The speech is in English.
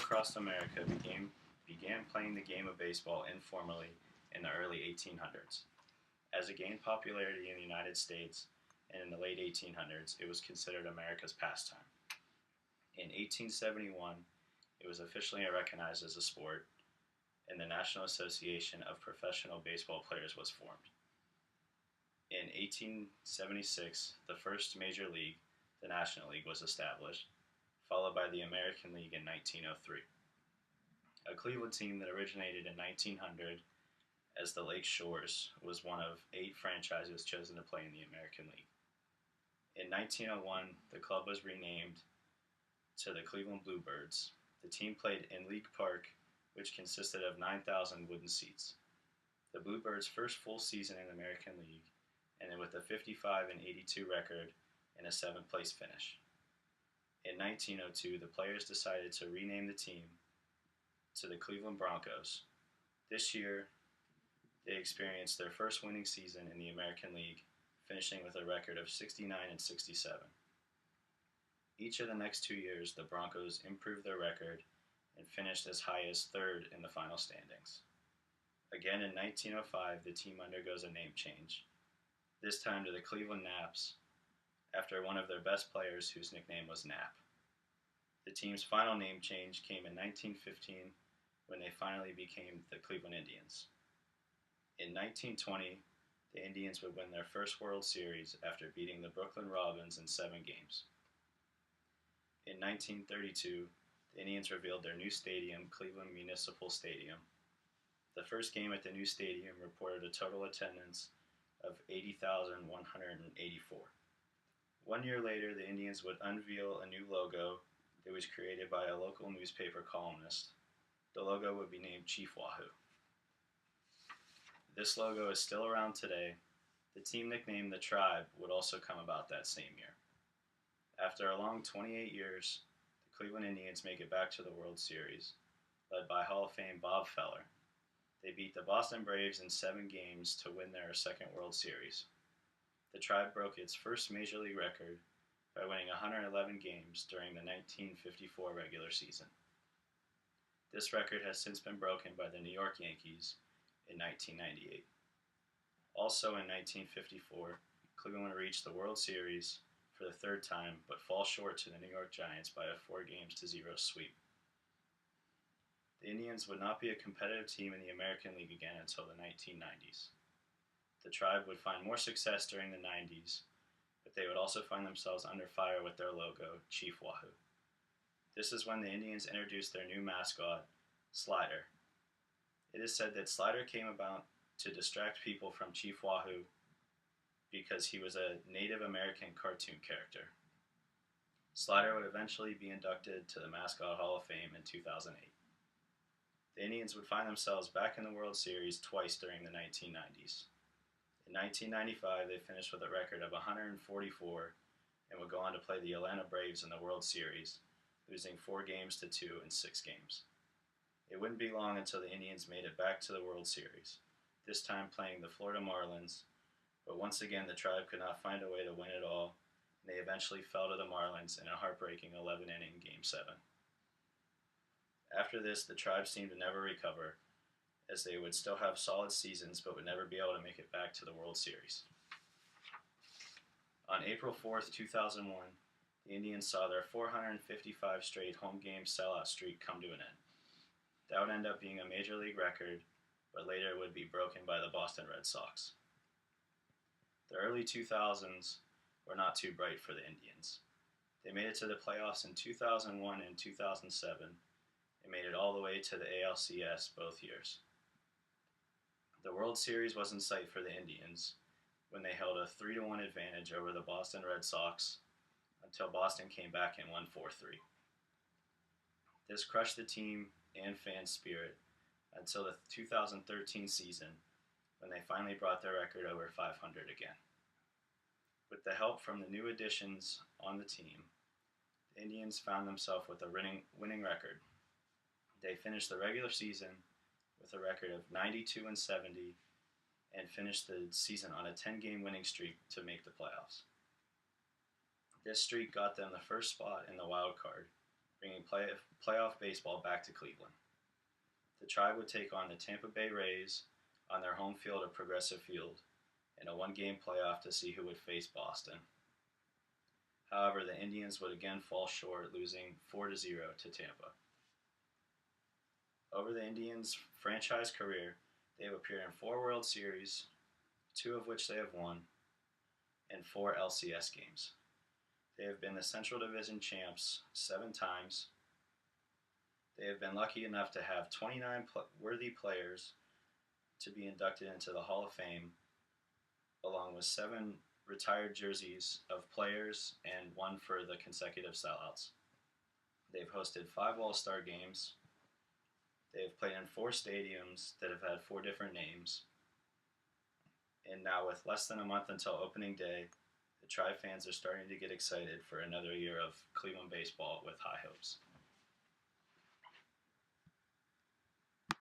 across America began playing the game of baseball informally in the early 1800s. As it gained popularity in the United States and in the late 1800s, it was considered America's pastime. In 1871, it was officially recognized as a sport, and the National Association of Professional Baseball Players was formed. In 1876, the first major league, the National League, was established, followed by the American League in 1903. A Cleveland team that originated in 1900 as the Lake Shores was one of 8 franchises chosen to play in the American League. In 1901, the club was renamed to the Cleveland Bluebirds. The team played in League Park, which consisted of 9,000 wooden seats. The Bluebirds' first full season in the American League ended with a 55-82 record and a 7th-place finish. In 1902, the players decided to rename the team to the Cleveland Broncos. This year, they experienced their first winning season in the American League, finishing with a record of 69-67. Each of the next 2 years, the Broncos improved their record and finished as high as 3rd in the final standings. Again in 1905, the team undergoes a name change, this time to the Cleveland Naps, after one of their best players whose nickname was Nap. The team's final name change came in 1915 when they finally became the Cleveland Indians. In 1920, the Indians would win their first World Series after beating the Brooklyn Robins in 7 games. In 1932, the Indians revealed their new stadium, Cleveland Municipal Stadium. The first game at the new stadium reported a total attendance of 80,184. 1 year later, the Indians would unveil a new logo that was created by a local newspaper columnist. The logo would be named Chief Wahoo. This logo is still around today. The team nickname the Tribe would also come about that same year. After a long 28 years, the Cleveland Indians make it back to the World Series, led by Hall of Fame Bob Feller. They beat the Boston Braves in 7 games to win their second World Series. The Tribe broke its first Major League record by winning 111 games during the 1954 regular season. This record has since been broken by the New York Yankees in 1998. Also in 1954, Cleveland reached the World Series for the 3rd time, but fall short to the New York Giants by a 4-0 sweep. The Indians would not be a competitive team in the American League again until the 1990s. The Tribe would find more success during the 90s, but they would also find themselves under fire with their logo, Chief Wahoo. This is when the Indians introduced their new mascot, Slider. It is said that Slider came about to distract people from Chief Wahoo because he was a Native American cartoon character. Slider would eventually be inducted to the Mascot Hall of Fame in 2008. The Indians would find themselves back in the World Series twice during the 1990s. In 1995, they finished with a record of 144 and would go on to play the Atlanta Braves in the World Series, losing 4-2 in 6 games. It wouldn't be long until the Indians made it back to the World Series, this time playing the Florida Marlins, but once again the Tribe could not find a way to win it all, and they eventually fell to the Marlins in a heartbreaking 11-inning Game 7. After this, the Tribe seemed to never recover, as they would still have solid seasons but would never be able to make it back to the World Series. On April 4th, 2001, the Indians saw their 455 straight home game sellout streak come to an end. That would end up being a Major League record, but later would be broken by the Boston Red Sox. The early 2000s were not too bright for the Indians. They made it to the playoffs in 2001 and 2007, and made it all the way to the ALCS both years. The World Series was in sight for the Indians when they held a 3-1 advantage over the Boston Red Sox until Boston came back and won 4-3. This crushed the team and fan spirit until the 2013 season when they finally brought their record over 500 again. With the help from the new additions on the team, the Indians found themselves with a winning record. They finished the regular season with a record of 92-70 and finished the season on a 10-game winning streak to make the playoffs. This streak got them the first spot in the wild card bringing playoff baseball back to Cleveland. The Tribe would take on the Tampa Bay Rays on their home field at Progressive Field in a one-game playoff to see who would face Boston. However, the Indians would again fall short, losing 4-0 to Tampa. Over the Indians' franchise career, they have appeared in 4 World Series, 2 of which they have won, and 4 LCS games. They have been the Central Division champs 7 times. They have been lucky enough to have 29 worthy players to be inducted into the Hall of Fame, along with 7 retired jerseys of players and 1 for the consecutive sellouts. They've hosted 5 All-Star games. They have played in 4 stadiums that have had 4 different names. And now, with less than a month until opening day, the Tribe fans are starting to get excited for another year of Cleveland baseball with high hopes.